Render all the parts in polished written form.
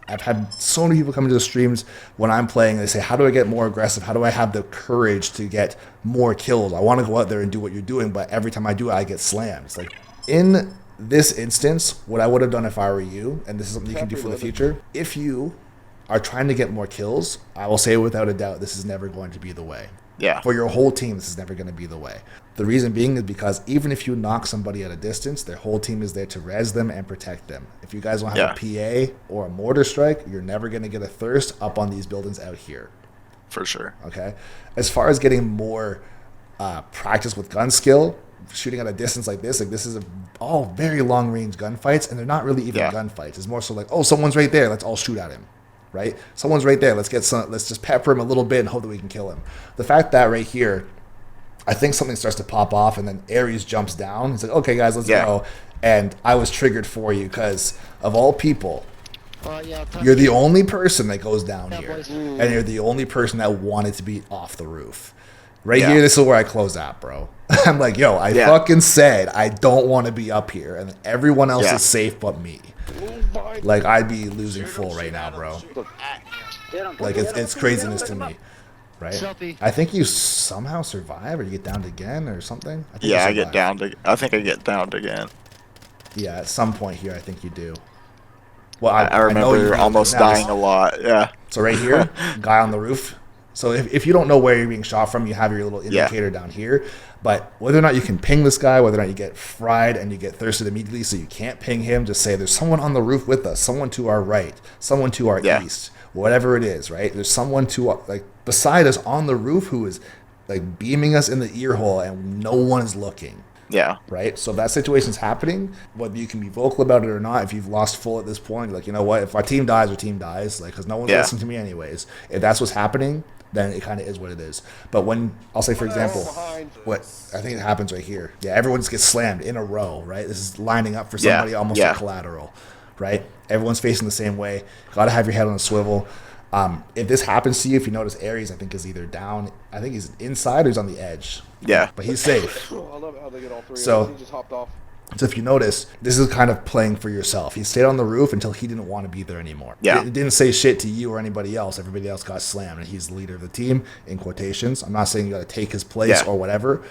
I've had so many people come into the streams when I'm playing. They say, how do I get more aggressive? How do I have the courage to get more kills? I want to go out there and do what you're doing, but every time I do it, I get slammed. It's like, in this instance, what I would have done if I were you, and this is something you can do for the future, if you are trying to get more kills, I will say without a doubt, this is never going to be the way. Yeah. For your whole team, this is never going to be the way. The reason being is because even if you knock somebody at a distance, their whole team is there to res them and protect them. If you guys don't have a PA or a mortar strike, you're never going to get a thirst up on these buildings out here. For sure. Okay? As far as getting more practice with gun skill, shooting at a distance like this is all very long-range gunfights, and they're not really even gunfights. It's more so like, oh, someone's right there, let's all shoot at him. Right? Someone's right there. Let's just pepper him a little bit and hope that we can kill him. The fact that right here, I think something starts to pop off and then Ares jumps down. He's like, okay, guys, let's go. And I was triggered for you because, of all people, you're the only person that goes down here. And you're the only person that wanted to be off the roof. Right here, this is where I close out, bro. I'm like, yo, I fucking said I don't want to be up here. And everyone else is safe but me. Like, I'd be losing full right now, bro. Like, it's craziness to me, right? I think you somehow survive, or you get downed again, or something. I get downed. I think I get downed again. Yeah, at some point here, I think you do. Well, I remember you're almost dying a lot. Yeah. So right here, guy on the roof. So if you don't know where you're being shot from, you have your little indicator down here. But whether or not you can ping this guy, whether or not you get fried and you get thirsted immediately so you can't ping him, just say there's someone on the roof with us, someone to our right, someone to our east, whatever it is, right? There's someone beside us on the roof who is like beaming us in the ear hole and no one is looking. Yeah. Right? So if that situation's happening, whether you can be vocal about it or not, if you've lost full at this point, like, you know what, if our team dies, our team dies, like, because no one's listening to me anyways. If that's what's happening, then it kind of is what it is. But when, I'll say, for example, what I think it happens right here. Yeah, everyone just gets slammed in a row, right? This is lining up for somebody almost like collateral, right? Everyone's facing the same way. Got to have your head on a swivel. If this happens to you, if you notice, Ares, I think, is either down. I think he's inside or he's on the edge. Yeah. But he's safe. I love how they get all three. So He just hopped off. So if you notice, this is kind of playing for yourself. He stayed on the roof until he didn't want to be there anymore. Yeah. It didn't say shit to you or anybody else. Everybody else got slammed, and he's the leader of the team, in quotations. I'm not saying you got to take his place or whatever,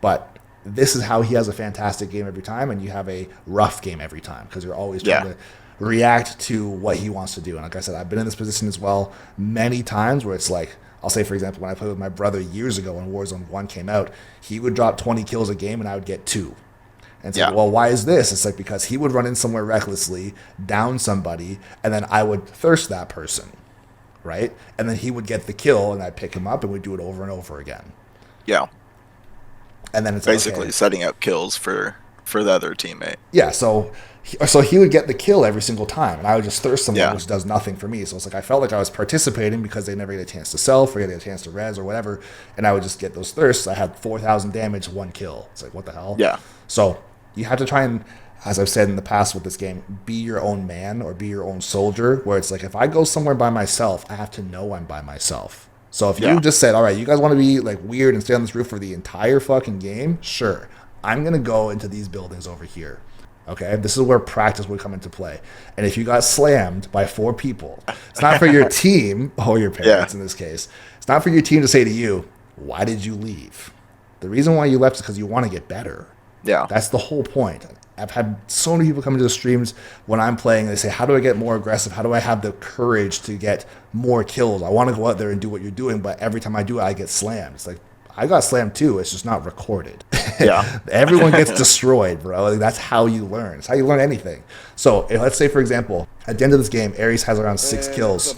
but this is how he has a fantastic game every time, and you have a rough game every time because you're always trying to react to what he wants to do. And like I said, I've been in this position as well many times where it's like, I'll say, for example, when I played with my brother years ago when Warzone 1 came out, he would drop 20 kills a game, and I would get 2. And it's like, well, why is this? It's like, because he would run in somewhere recklessly, down somebody, and then I would thirst that person, right? And then he would get the kill, and I'd pick him up, and we'd do it over and over again. Yeah. And then it's basically setting up kills for the other teammate. Yeah, so he would get the kill every single time, and I would just thirst someone, which does nothing for me. So it's like I felt like I was participating because they never get a chance to self or get a chance to res or whatever, and I would just get those thirsts. I had 4,000 damage, 1 kill. It's like, what the hell? Yeah. So you have to try and, as I've said in the past with this game, be your own man or be your own soldier, where it's like, if I go somewhere by myself, I have to know I'm by myself. So if you just said, all right, you guys want to be like weird and stay on this roof for the entire fucking game, sure. I'm going to go into these buildings over here. Okay? This is where practice would come into play. And if you got slammed by 4 people, it's not for your team, or your parents in this case, it's not for your team to say to you, why did you leave? The reason why you left is because you want to get better. Yeah. That's the whole point. I've had so many people come into the streams when I'm playing. They say, how do I get more aggressive? How do I have the courage to get more kills? I want to go out there and do what you're doing, but every time I do it, I get slammed. It's like, I got slammed too. It's just not recorded. Yeah. Everyone gets destroyed, bro. Like, that's how you learn. It's how you learn anything. So let's say, for example, at the end of this game, Ares has around 6 kills.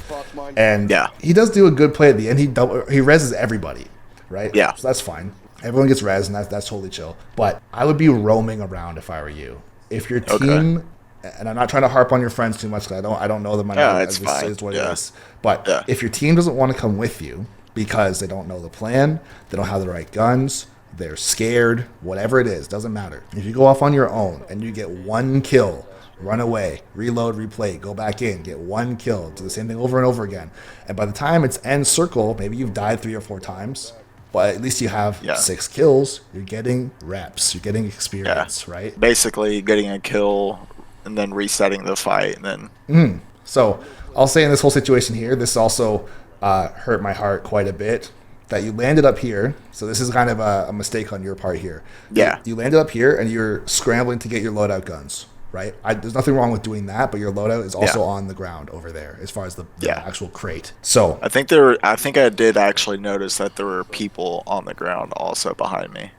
And he does do a good play at the end. He reses everybody, right? Yeah. So that's fine. Everyone gets res, and that's totally chill. But I would be roaming around if I were you. If your team, and I'm not trying to harp on your friends too much because I don't know them. I know it's fine. Is what it is. But if your team doesn't want to come with you because they don't know the plan, they don't have the right guns, they're scared, whatever it is, doesn't matter. If you go off on your own and you get 1 kill, run away, reload, replay, go back in, get 1 kill, do the same thing over and over again. And by the time it's end circle, maybe you've died 3 or 4 times. But at least you have 6 kills. You're getting reps. You're getting experience, right? Basically getting a kill and then resetting the fight. And then So I'll say in this whole situation here, this also hurt my heart quite a bit that you landed up here. So this is kind of a mistake on your part here. Yeah. You landed up here and you're scrambling to get your loadout guns, right? There's nothing wrong with doing that, but your loadout is also on the ground over there as far as the actual crate. So I think I did actually notice that there were people on the ground also behind me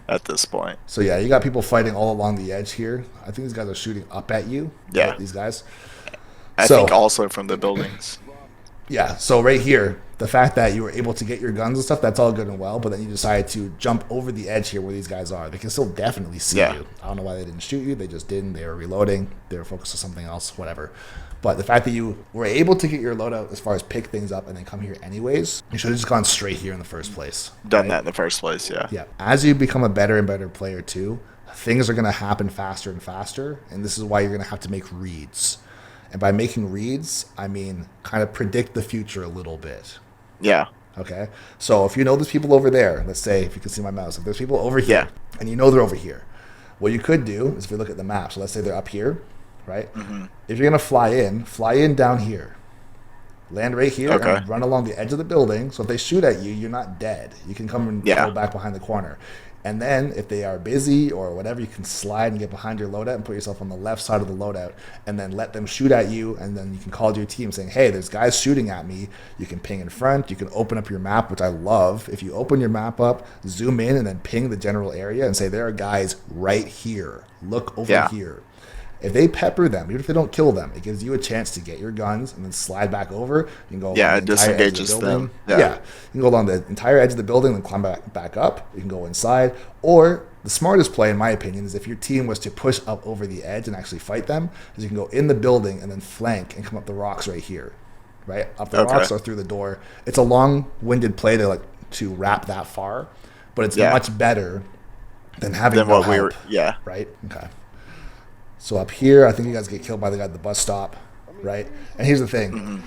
at this point. So yeah, you got people fighting all along the edge here. I think these guys are shooting up at you. Yeah. Right, these guys. I think also from the buildings. Yeah, so right here, the fact that you were able to get your guns and stuff, that's all good and well, but then you decided to jump over the edge here where these guys are. They can still definitely see you. I don't know why they didn't shoot you. They just didn't. They were reloading. They were focused on something else, whatever. But the fact that you were able to get your loadout as far as pick things up and then come here anyways, you should have just gone straight here in the first place. Done that in the first place, yeah. Yeah. As you become a better and better player too, things are going to happen faster and faster, and this is why you're going to have to make reads. And by making reads, I mean kind of predict the future a little bit. Yeah. Okay? So if you know there's people over there, let's say, if you can see my mouse, if there's people over here, and you know they're over here, what you could do is if you look at the map, so let's say they're up here, right? If you're going to fly in down here. Land right here and run along the edge of the building. So if they shoot at you, you're not dead. You can come and go back behind the corner. And then if they are busy or whatever, you can slide and get behind your loadout and put yourself on the left side of the loadout and then let them shoot at you. And then you can call to your team saying, hey, there's guys shooting at me. You can ping in front. You can open up your map, which I love. If you open your map up, zoom in and then ping the general area and say, there are guys right here. Look over here. If they pepper them, even if they don't kill them, it gives you a chance to get your guns and then slide back over. You can go along the it disengages them. Yeah. You can go along the entire edge of the building and climb back up. You can go inside. Or the smartest play, in my opinion, is if your team was to push up over the edge and actually fight them, is you can go in the building and then flank and come up the rocks right here. Right? Up the rocks or through the door. It's a long-winded play to wrap that far, but it's much better than having no help. Right? Okay. So up here, I think you guys get killed by the guy at the bus stop, right? And here's the thing.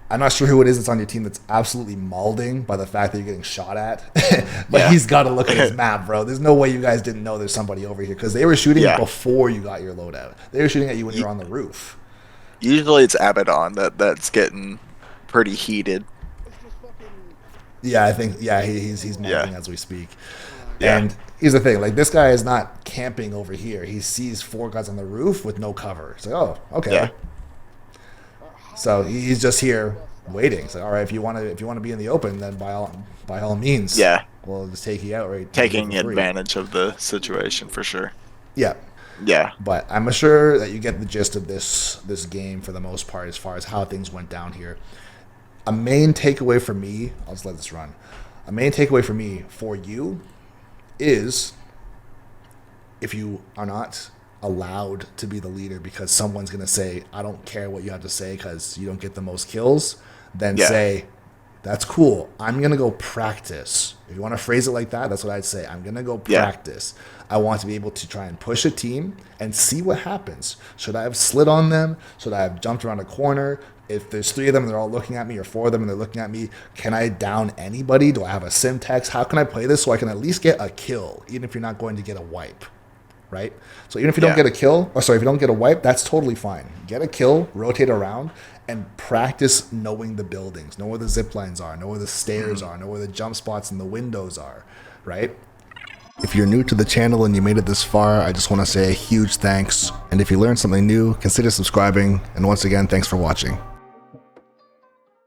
I'm not sure who it is that's on your team that's absolutely mauling by the fact that you're getting shot at. But he's got to look at his map, bro. There's no way you guys didn't know there's somebody over here because they were shooting before you got your loadout. They were shooting at you when you're on the roof. Usually it's Abaddon that's getting pretty heated. Yeah, I think, he's mauling as we speak. And here's the thing, this guy is not camping over here. He sees 4 guys on the roof with no cover. It's like, oh, okay. So he's just here waiting. So all right, if you want to be in the open, then by all means, we'll just take you out. Right, taking advantage of the situation for sure. Yeah. Yeah. But I'm sure that you get the gist of this game for the most part, as far as how things went down here. A main takeaway for me, I'll just let this run. A main takeaway for me for you is if you are not allowed to be the leader because someone's going to say, I don't care what you have to say because you don't get the most kills, then say, that's cool. I'm going to go practice. If you want to phrase it like that, that's what I'd say. I'm going to go practice. I want to be able to try and push a team and see what happens. Should I have slid on them? Should I have jumped around a corner? If there's 3 of them and they're all looking at me, or 4 of them and they're looking at me, can I down anybody? Do I have a Simtex? How can I play this so I can at least get a kill, even if you're not going to get a wipe, right? So even if you don't get a kill, if you don't get a wipe, that's totally fine. Get a kill, rotate around, and practice knowing the buildings. Know where the zip lines are, know where the stairs are, know where the jump spots and the windows are, right? If you're new to the channel and you made it this far, I just want to say a huge thanks. And if you learned something new, consider subscribing. And once again, thanks for watching.